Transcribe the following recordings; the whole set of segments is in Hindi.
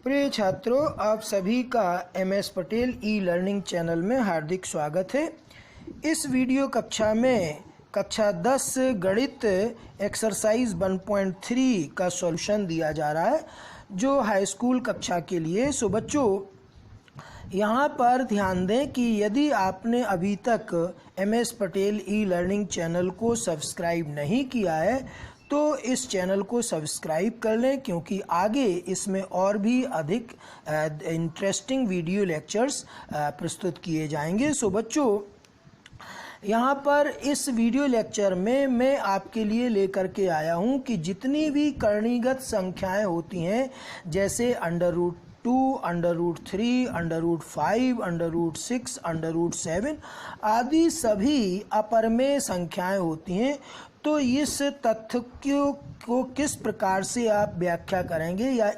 प्रिय छात्रों, आप सभी का MS Patel e learning channel में हार्दिक स्वागत है। इस वीडियो कक्षा में कक्षा 10 गणित एक्सरसाइज 1.3 का सॉल्यूशन दिया जा रहा है जो हाई स्कूल कक्षा के लिए। सो बच्चों, यहाँ पर ध्यान दें कि यदि आपने अभी तक MS Patel e learning channel को सब्सक्राइब नहीं किया है तो इस चैनल को सब्सक्राइब कर लें, क्योंकि आगे इसमें और भी अधिक इंटरेस्टिंग वीडियो लेक्चर्स प्रस्तुत किए जाएंगे। सो बच्चों, यहाँ पर इस वीडियो लेक्चर में मैं आपके लिए लेकर के आया हूँ कि जितनी भी करणीगत संख्याएं होती हैं, जैसे √2, √3, √5, √6, √7 आदि सभी अपरमेय संख्याएं होती हैं, तो इस तथ्य को किस प्रकार से आप व्याख्या करेंगे या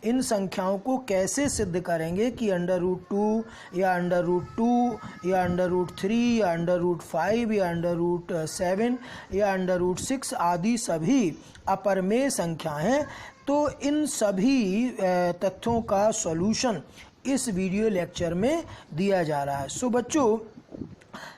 इन संख्याओं को कैसे सिद्ध करेंगे कि √2 या √2 या √3 या √5 या √7 या √6 आदि सभी अपरमेय संख्या हैं। तो इन सभी तथ्यों का सॉल्यूशन इस वीडियो लेक्चर में दिया जा रहा है। सो बच्चों,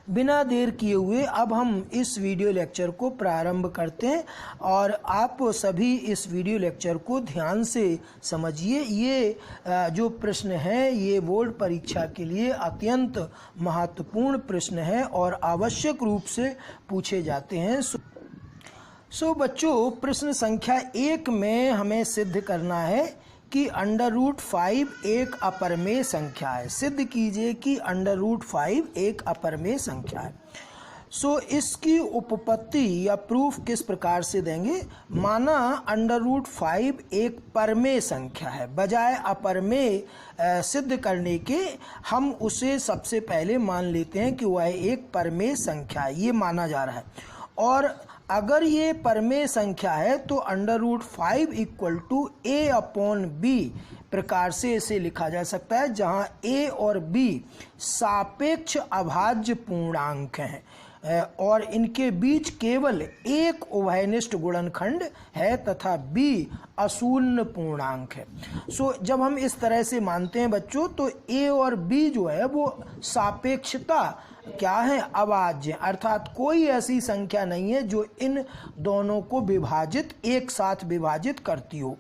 बिना देर किए हुए अब हम इस वीडियो लेक्चर को प्रारंभ करते हैं और आप सभी इस वीडियो लेक्चर को ध्यान से समझिए। ये जो प्रश्न है ये बोर्ड परीक्षा के लिए अत्यंत महत्वपूर्ण प्रश्न है और आवश्यक रूप से पूछे जाते हैं। सो बच्चों, प्रश्न संख्या 1 में हमें सिद्ध करना है कि √5 एक अपरमेय संख्या है। सिद्ध कीजिए कि √5 एक अपरमेय संख्या है। सो इसकी उपपत्ति या प्रूफ किस प्रकार से देंगे। माना √5 एक परमेय संख्या है, बजाय अपरमेय सिद्ध करने के हम उसे सबसे पहले मान लेते हैं कि वह एक परमेय संख्या है, ये माना जा रहा है। और अगर ये परमेय संख्या है तो √5 = a/b प्रकार से इसे लिखा जा सकता है, जहां a और b सापेक्ष अभाज्य पूर्णांक हैं और इनके बीच केवल एक उभयनिष्ठ गुणनखंड है तथा b अशून्य पूर्णांक है। सो जब हम इस तरह से मानते हैं बच्चों, तो a और b जो है वो सापेक्षता क्या है, अभाज्य, अर्थात कोई ऐसी संख्या नहीं है जो इन दोनों को एक साथ विभाजित करती हो।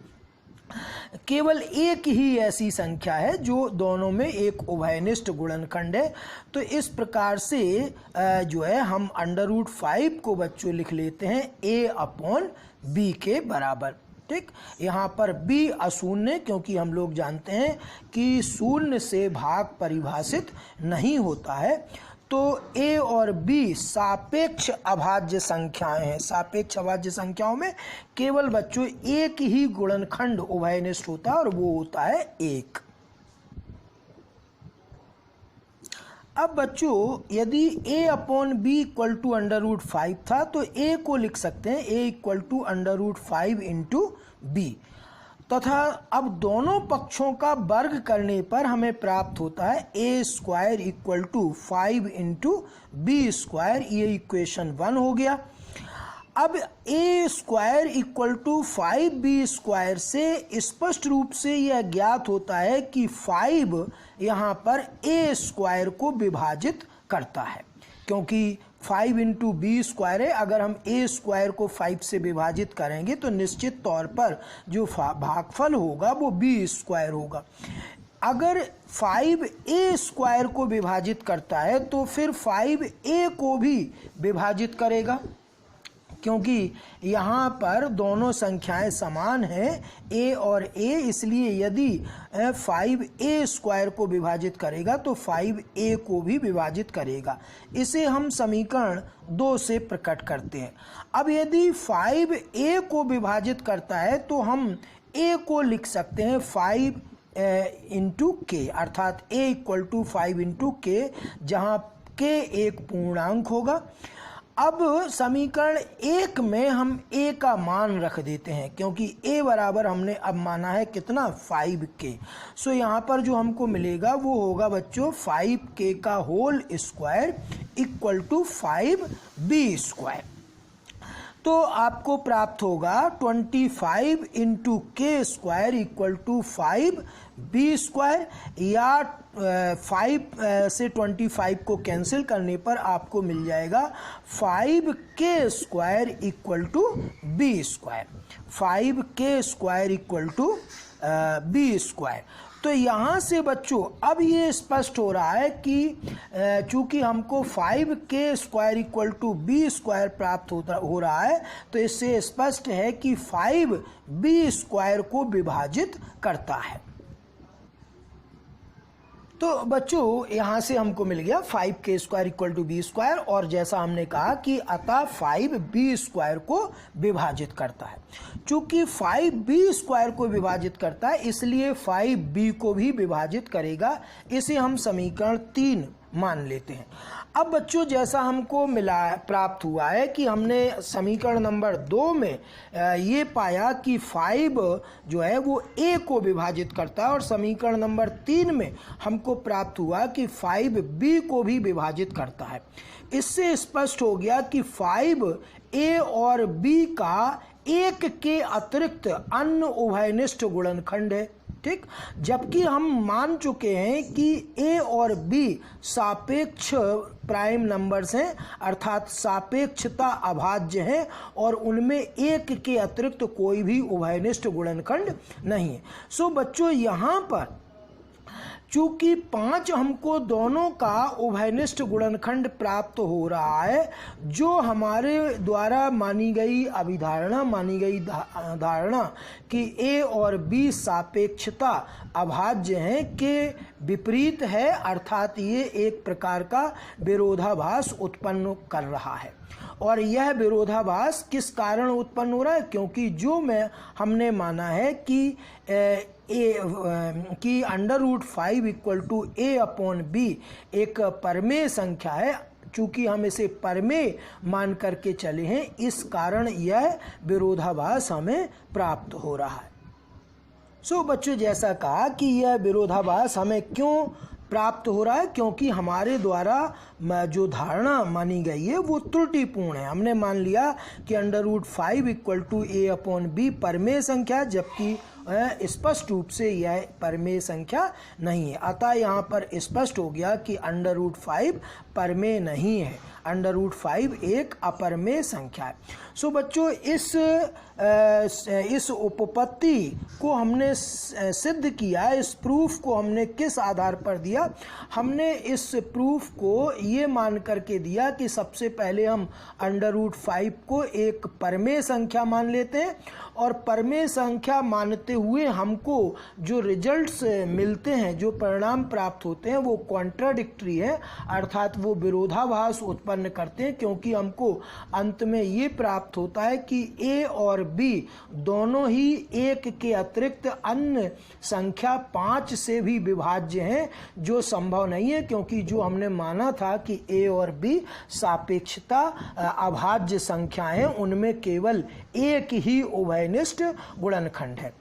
केवल एक ही ऐसी संख्या है जो दोनों में एक उभयनिष्ठ गुणनखंड है। तो इस प्रकार से जो है हम √5 को बच्चों लिख लेते हैं a/b के बराबर। ठीक, यहाँ पर b अशून्य, क्योंकि हम लोग जानते हैं कि शून्य से भाग परिभाषित नहीं होता है। तो a और b सापेक्ष अभाज्य संख्याएं हैं। सापेक्ष अभाज्य संख्याओं में केवल बच्चों एक ही गुणनखंड उभयनिष्ठ होता है और वो होता है 1। अब बच्चों, यदि a/b = √5 था तो a को लिख सकते हैं a = √5 × b, तथा अब दोनों पक्षों का वर्ग करने पर हमें प्राप्त होता है a² = 5 × b²। ये इक्वेशन 1 हो गया। अब a² = 5b² से स्पष्ट रूप से यह ज्ञात होता है कि 5 यहाँ पर a² को विभाजित करता है, क्योंकि 5 × b² है। अगर हम a² को 5 से विभाजित करेंगे तो निश्चित तौर पर जो भागफल होगा वो b² होगा। अगर 5 a² को विभाजित करता है तो फिर 5a को भी विभाजित करेगा, क्योंकि यहाँ पर दोनों संख्याएं समान हैं a और a, इसलिए यदि 5a² को विभाजित करेगा तो 5a को भी विभाजित करेगा। इसे हम समीकरण 2 से प्रकट करते हैं। अब यदि 5a को विभाजित करता है तो हम a को लिख सकते हैं 5 × k, अर्थात a = 5 × k, जहाँ k एक पूर्णांक होगा। अब समीकरण 1 में हम a का मान रख देते हैं, क्योंकि a बराबर हमने अब माना है कितना, 5k। सो यहाँ पर जो हमको मिलेगा वो होगा बच्चों 5k² = 5b²। तो आपको प्राप्त होगा 25 इंटू के स्क्वायर इक्वल टू 5b², या 5 से 25 को कैंसिल करने पर आपको मिल जाएगा 5k² equal to b², 5k² equal to b²। तो यहाँ से बच्चों अब ये स्पष्ट हो रहा है कि चूंकि हमको 5k² इक्वल टू b² प्राप्त हो रहा है, तो इससे स्पष्ट है कि 5b² को विभाजित करता है। तो बच्चों यहाँ से हमको मिल गया 5k² इक्वल टू b², और जैसा हमने कहा कि अतः 5b² को विभाजित करता है। चूंकि 5b² को विभाजित करता है इसलिए 5b को भी विभाजित करेगा। इसे हम समीकरण 3 मान लेते हैं। अब बच्चों जैसा हमको प्राप्त हुआ है कि हमने समीकरण नंबर 2 में ये पाया कि 5 जो है वो a को विभाजित करता है, और समीकरण नंबर 3 में हमको प्राप्त हुआ कि 5b को भी विभाजित करता है। इससे स्पष्ट हो गया कि 5a और b का एक के अतिरिक्त अन्य उभयनिष्ठ गुणनखंड है। ठीक, जबकि हम मान चुके हैं कि a और b सापेक्ष प्राइम नंबर्स हैं, अर्थात सापेक्षता अभाज्य हैं, और उनमें एक के अतिरिक्त कोई भी उभयनिष्ठ गुणनखंड नहीं है। सो बच्चों यहाँ पर चूंकि 5 हमको दोनों का उभयनिष्ठ गुणनखंड प्राप्त हो रहा है, जो हमारे द्वारा मानी गई अभिधारणा, मानी गई धारणा कि a और b सापेक्षता अभाज्य हैं के विपरीत है, अर्थात ये एक प्रकार का विरोधाभास उत्पन्न कर रहा है। और यह विरोधाभास किस कारण उत्पन्न हो रहा है? क्योंकि जो हमने माना है कि कि √5 इक्वल टू a/b एक परमेय संख्या है, चूंकि हम इसे परमेय मान करके चले हैं, इस कारण यह विरोधाभास हमें प्राप्त हो रहा है। सो बच्चों जैसा कहा कि यह विरोधाभास हमें क्यों प्राप्त हो रहा है, क्योंकि हमारे द्वारा जो धारणा मानी गई है वो त्रुटिपूर्ण है। हमने मान लिया कि √5 इक्वल टू a/b परमेय संख्या है, जबकि स्पष्ट रूप से यह परमेय संख्या नहीं है। अतः यहाँ पर स्पष्ट हो गया कि √5 परमेय नहीं है, √5 एक अपरमेय संख्या है। सो बच्चों इस उपपत्ति को हमने सिद्ध किया, इस प्रूफ को हमने किस आधार पर दिया? हमने इस प्रूफ को ये मान करके दिया कि सबसे पहले हम √5 को एक परमेय संख्या मान लेते हैं, और परमेय संख्या मानते हुए हमको जो रिजल्ट्स मिलते हैं, जो परिणाम प्राप्त होते हैं, वो कॉन्ट्राडिक्टरी है, अर्थात वो विरोधाभास उत्पन्न करते हैं, क्योंकि हमको अंत में ये प्राप्त होता है कि a और b दोनों ही एक के अतिरिक्त अन्य संख्या 5 से भी विभाज्य हैं, जो संभव नहीं है, क्योंकि जो हमने माना था कि a और b सापेक्षता अभाज्य संख्याएं हैं, उनमें केवल एक ही उभयनिष्ठ गुणनखंड है।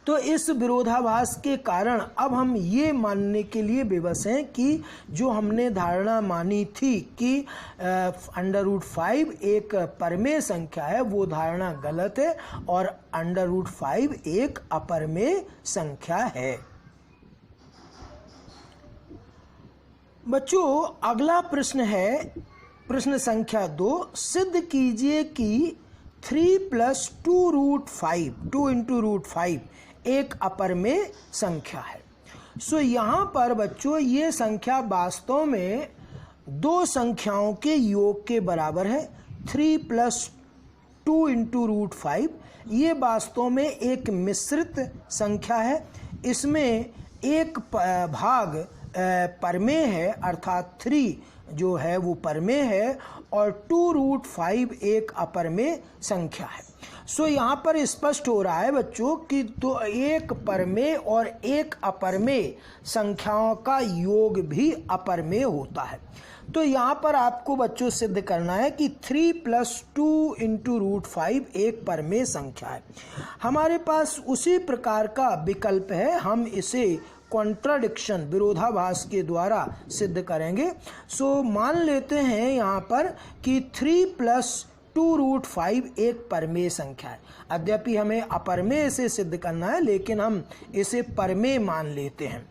तो इस विरोधाभास के कारण अब हम ये मानने के लिए विवश हैं कि जो हमने धारणा मानी थी कि √5 एक परमेय संख्या है, वो धारणा गलत है, और √5 एक अपरमेय संख्या है। बच्चों अगला प्रश्न है प्रश्न संख्या 2। सिद्ध कीजिए कि 3 + 2√5 2 × √5 एक अपरमेय संख्या है। सो यहाँ पर बच्चों ये संख्या वास्तव में दो संख्याओं के योग के बराबर है। 3 + 2 × √5 ये वास्तव में एक मिश्रित संख्या है। इसमें एक भाग परमेय है, अर्थात 3 जो है वो परमेय है, और 2√5 एक अपरमेय संख्या है। सो यहाँ पर स्पष्ट हो रहा है बच्चों कि तो एक परमेय और एक अपरमेय संख्याओं का योग भी अपरमेय होता है। तो यहाँ पर आपको बच्चों सिद्ध करना है कि 3 + 2 × √5 एक परमेय संख्या है। हमारे पास उसी प्रकार का विकल्प है, हम इसे कॉन्ट्राडिक्शन विरोधाभास के द्वारा सिद्ध करेंगे। सो मान लेते हैं यहाँ पर कि 3 + 2√5 एक परमेय संख्या है। अद्यपि हमें अपरमेय से सिद्ध करना है, लेकिन हम इसे परमेय मान लेते हैं।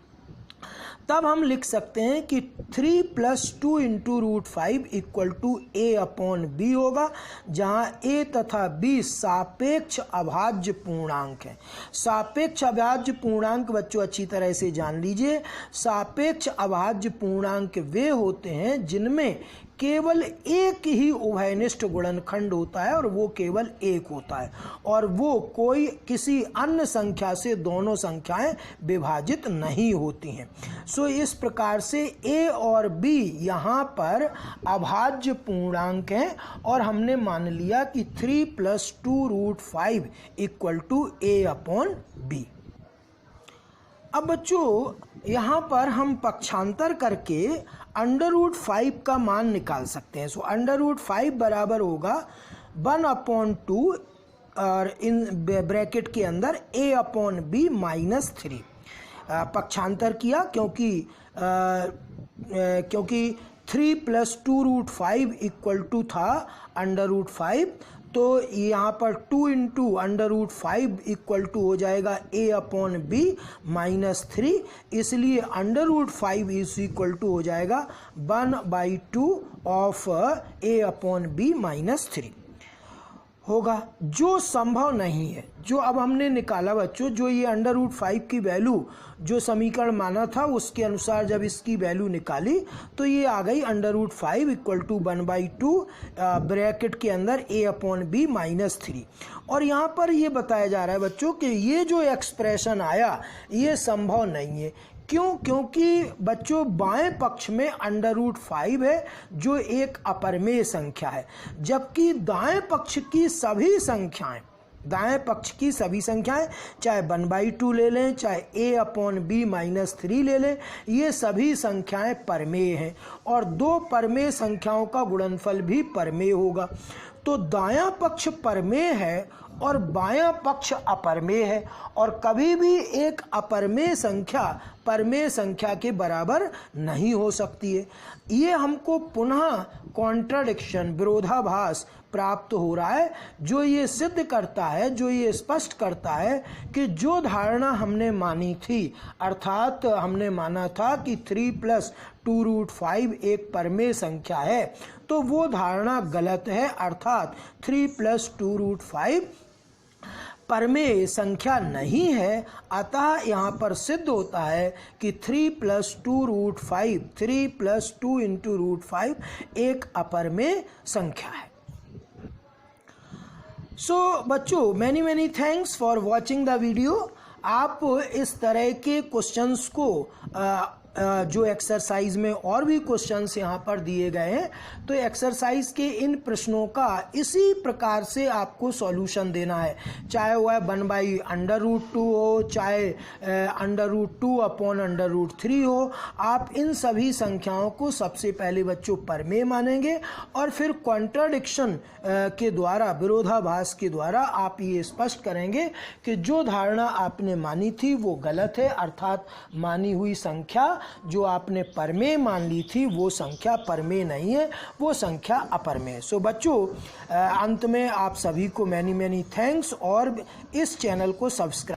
तब हम लिख सकते हैं कि 3 + 2 × √5 = a/b होगा, जहां a तथा b सापेक्ष अभाज्य पूर्णांक हैं। सापेक्ष अभाज्य पूर्णांक बच्चों अच्छी तरह से जान लीजिए। सापेक्ष अभाज्य पूर्णांक वे होते हैं जिनमें केवल एक ही उभयनिष्ठ गुणनखंड होता है और वो केवल एक होता है, और वो कोई किसी अन्य संख्या से दोनों संख्याएं विभाजित नहीं होती हैं। सो इस प्रकार से a और b यहाँ पर अभाज्य पूर्णांक हैं, और हमने मान लिया कि 3 + 2√5 = a/b। अब बच्चों यहाँ पर हम पक्षांतर करके √5 का मान निकाल सकते हैं। सो √5 बराबर होगा 1/2 और इन ब्रैकेट के अंदर a/b - 3। पक्षांतर किया क्योंकि 3 + 2√5 = था √5, तो यहाँ पर 2 × √5 हो जाएगा a/b - 3, इसलिए √5 हो जाएगा 1/2 ऑफ a/b - 3 होगा, जो संभव नहीं है। जो अब हमने निकाला बच्चों, जो ये √5 की वैल्यू जो समीकरण माना था उसके अनुसार जब इसकी वैल्यू निकाली तो ये आ गई √5 = 1/2 ब्रैकेट के अंदर a/b - 3। और यहाँ पर ये बताया जा रहा है बच्चों कि ये जो एक्सप्रेशन आया ये संभव नहीं है। क्यों? क्योंकि बच्चों बाएं पक्ष में √5 है जो एक अपरमेय संख्या है, जबकि दाएं पक्ष की सभी संख्याएं चाहे 1/2 ले लें, चाहे a/b - 3 ले लें, ये सभी संख्याएं परमेय हैं, और दो परमेय संख्याओं का गुणनफल भी परमेय होगा। तो दायां पक्ष परमेय है और बायां पक्ष अपरमेय है, और कभी भी एक अपरमेय संख्या परमेय संख्या के बराबर नहीं हो सकती है। ये हमको पुनः कॉन्ट्राडिक्शन, विरोधाभास प्राप्त हो रहा है, जो ये सिद्ध करता है, जो ये स्पष्ट करता है कि जो धारणा हमने मानी थी, अर्थात हमने माना था कि 3 + 2√5 एक परमेय संख्या है, तो वो धारणा गलत है। अर्थात 3 + 2√5 परमेय संख्या नहीं है। अतः यहाँ पर सिद्ध होता है कि 3 + 2√5 3 + 2 × √5 एक अपरमेय संख्या है। सो बच्चों, many thanks for watching the video. आप इस तरह के क्वेश्चंस को जो एक्सरसाइज में और भी क्वेश्चंस यहाँ पर दिए गए हैं, तो एक्सरसाइज के इन प्रश्नों का इसी प्रकार से आपको सॉल्यूशन देना है, चाहे वह 1/√2 हो, चाहे √2/√3 हो। आप इन सभी संख्याओं को सबसे पहले बच्चों परमेय मानेंगे, और फिर कॉन्ट्राडिक्शन के द्वारा, विरोधाभास के द्वारा आप ये स्पष्ट करेंगे कि जो धारणा आपने मानी थी वो गलत है, अर्थात मानी हुई संख्या जो आपने परमेय मान ली थी वो संख्या परमेय नहीं है, वो संख्या अपरमेय। सो बच्चों, अंत में आप सभी को मैनी थैंक्स, और इस चैनल को सब्सक्राइब